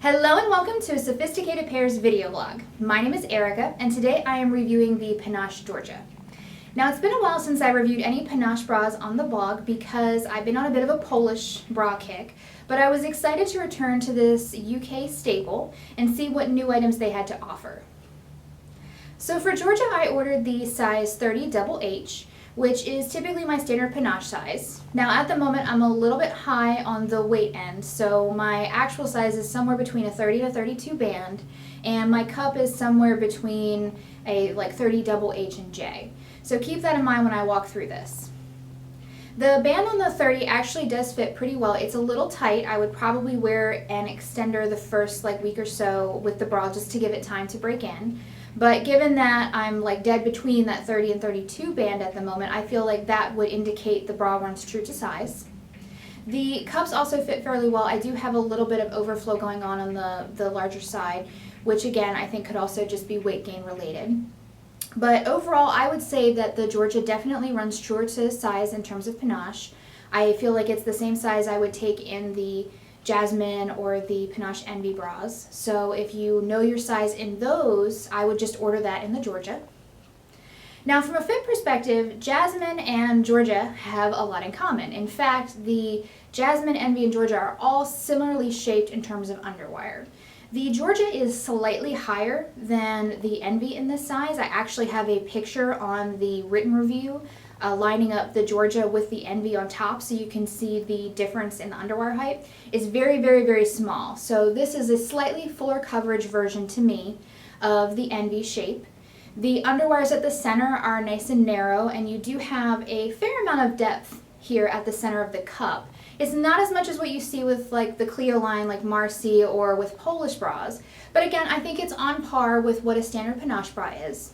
Hello and welcome to a Sophisticated Pairs video blog. My name is Erica and today I am reviewing the Panache Georgia. Now it's been a while since I reviewed any Panache bras on the blog because I've been on a bit of a Polish bra kick, but I was excited to return to this UK staple and see what new items they had to offer. So for Georgia I ordered the size 30 double H, which is typically my standard Panache size. Now at the moment I'm a little bit high on the weight end, so my actual size is somewhere between a 30 to 32 band, and my cup is somewhere between a 30 double H and J. So keep that in mind when I walk through this. The band on the 30 actually does fit pretty well. It's a little tight. I would probably wear an extender the first week or so with the bra just to give it time to break in. But given that I'm dead between that 30 and 32 band at the moment, I feel like that would indicate the bra runs true to size. The cups also fit fairly well. I do have a little bit of overflow going on the larger side, which again I think could also just be weight gain related. But overall I would say that the Georgia definitely runs true to size in terms of Panache. I feel like it's the same size I would take in the Jasmine or the Panache Envy bras. So if you know your size in those, I would just order that in the Georgia. Now from a fit perspective, Jasmine and Georgia have a lot in common. In fact, the Jasmine, Envy, and Georgia are all similarly shaped in terms of underwire. The Georgia is slightly higher than the Envy in this size. I actually have a picture on the written review lining up the Georgia with the Envy on top so you can see the difference in the underwire height. It's very, very, very small. So this is a slightly fuller coverage version to me of the Envy shape. The underwires at the center are nice and narrow, and you do have a fair amount of depth here at the center of the cup. It's not as much as what you see with the Clio line like Marcy or with Polish bras, but again I think it's on par with what a standard Panache bra is.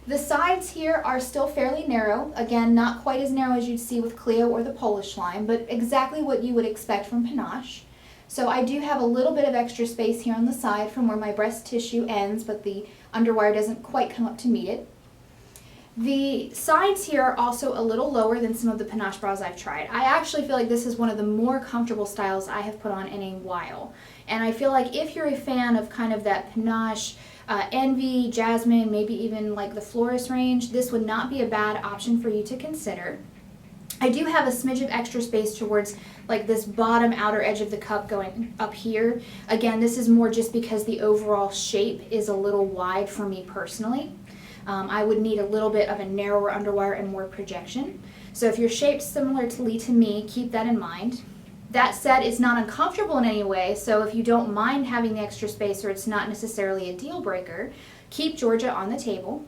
The sides here are still fairly narrow, again not quite as narrow as you'd see with Clio or the Polish line, but exactly what you would expect from Panache. So I do have a little bit of extra space here on the side from where my breast tissue ends, but the underwire doesn't quite come up to meet it. The sides here are also a little lower than some of the Panache bras I've tried. I actually feel like this is one of the more comfortable styles I have put on in a while. And I feel like if you're a fan of kind of that Panache, Envy, Jasmine, maybe even the Florist range, this would not be a bad option for you to consider. I do have a smidge of extra space towards this bottom outer edge of the cup going up here. Again, this is more just because the overall shape is a little wide for me personally. I would need a little bit of a narrower underwire and more projection. So if you're shaped similarly to me, keep that in mind. That said, it's not uncomfortable in any way, so if you don't mind having the extra space or it's not necessarily a deal breaker, keep Georgia on the table.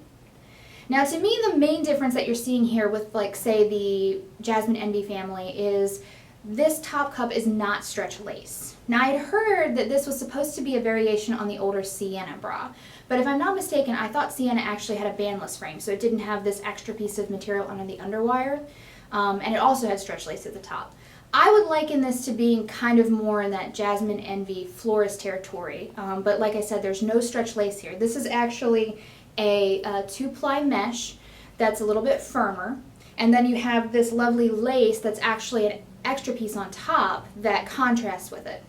Now to me, the main difference that you're seeing here with say the Jasmine Envy family is this top cup is not stretch lace. Now I'd heard that this was supposed to be a variation on the older Sienna bra, but if I'm not mistaken, I thought Sienna actually had a bandless frame, so it didn't have this extra piece of material under the underwire, and it also had stretch lace at the top. I would liken this to being kind of more in that Jasmine Envy Florist territory, but like I said, there's no stretch lace here. This is actually a 2-ply mesh that's a little bit firmer, and then you have this lovely lace that's actually an extra piece on top that contrasts with it.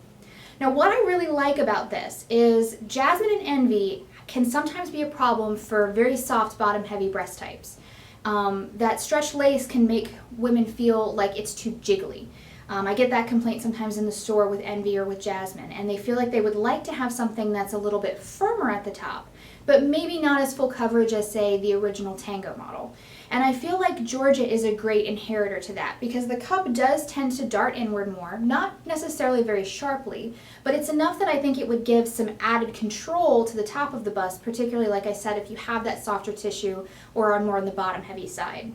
Now what I really like about this is Jasmine and Envy can sometimes be a problem for very soft bottom heavy breast types. That stretch lace can make women feel like it's too jiggly. I get that complaint sometimes in the store with Envy or with Jasmine, and they feel like they would like to have something that's a little bit firmer at the top, but maybe not as full coverage as, say, the original Tango model. And I feel like Georgia is a great inheritor to that because the cup does tend to dart inward more, not necessarily very sharply, but it's enough that I think it would give some added control to the top of the bust, particularly, like I said, if you have that softer tissue or are more on the bottom heavy side.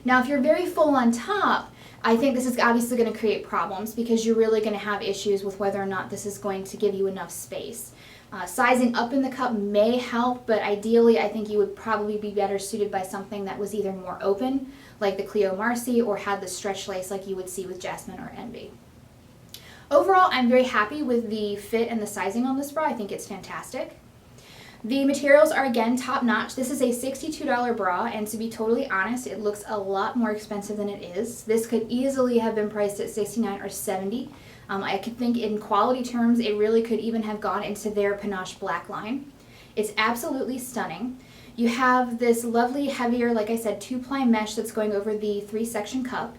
Now if you're very full on top, I think this is obviously going to create problems because you're really going to have issues with whether or not this is going to give you enough space. Sizing up in the cup may help, but ideally I think you would probably be better suited by something that was either more open, like the Clio Marcy, or had the stretch lace like you would see with Jasmine or Envy. Overall, I'm very happy with the fit and the sizing on this bra. I think it's fantastic. The materials are again top notch. This is a $62 bra, and to be totally honest, it looks a lot more expensive than it is. This could easily have been priced at $69 or $70. I could think in quality terms, it really could even have gone into their Panache Black line. It's absolutely stunning. You have this lovely, heavier, like I said, 2-ply mesh that's going over the 3-section cup.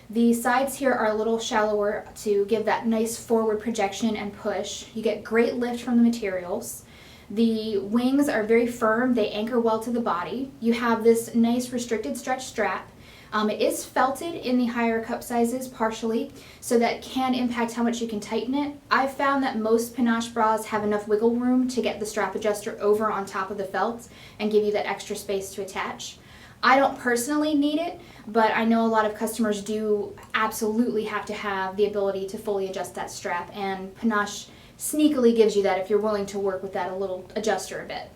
The sides here are a little shallower to give that nice forward projection and push. You get great lift from the materials. The wings are very firm, they anchor well to the body. You have this nice restricted stretch strap. It is felted in the higher cup sizes partially, so that can impact how much you can tighten it. I've found that most Panache bras have enough wiggle room to get the strap adjuster over on top of the felt and give you that extra space to attach. I don't personally need it, but I know a lot of customers do absolutely have to have the ability to fully adjust that strap, and Panache sneakily gives you that if you're willing to work with that a little adjuster a bit.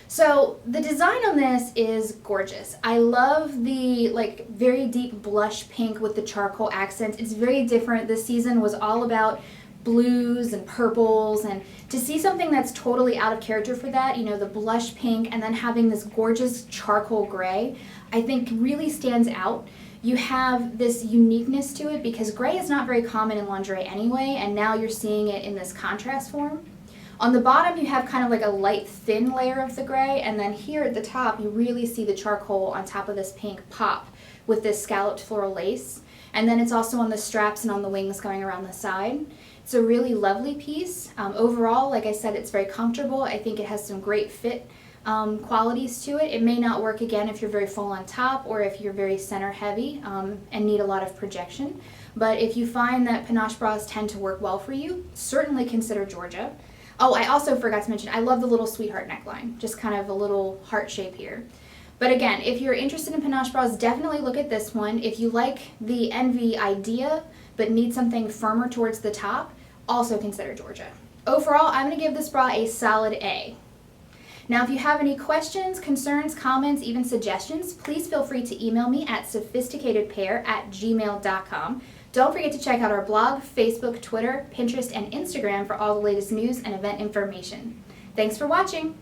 So the design on this is gorgeous. I love the very deep blush pink with the charcoal accents. It's very different. This season was all about blues and purples, and to see something that's totally out of character for that, you know, the blush pink and then having this gorgeous charcoal gray, I think really stands out. You have this uniqueness to it because gray is not very common in lingerie anyway, and now you're seeing it in this contrast form. On the bottom you have kind of like a light thin layer of the gray, and then here at the top you really see the charcoal on top of this pink pop with this scalloped floral lace. And then it's also on the straps and on the wings going around the side. It's a really lovely piece. Overall, like I said, it's very comfortable. I think it has some great fit qualities to it. It may not work again if you're very full on top or if you're very center heavy and need a lot of projection. But if you find that Panache bras tend to work well for you, certainly consider Georgia. Oh, I also forgot to mention, I love the little sweetheart neckline, just kind of a little heart shape here. But again, if you're interested in Panache bras, definitely look at this one. If you like the Envy idea but need something firmer towards the top, also consider Georgia. Overall, I'm going to give this bra a solid A. Now, if you have any questions, concerns, comments, even suggestions, please feel free to email me at sophisticatedpair@gmail.com. Don't forget to check out our blog, Facebook, Twitter, Pinterest, and Instagram for all the latest news and event information. Thanks for watching!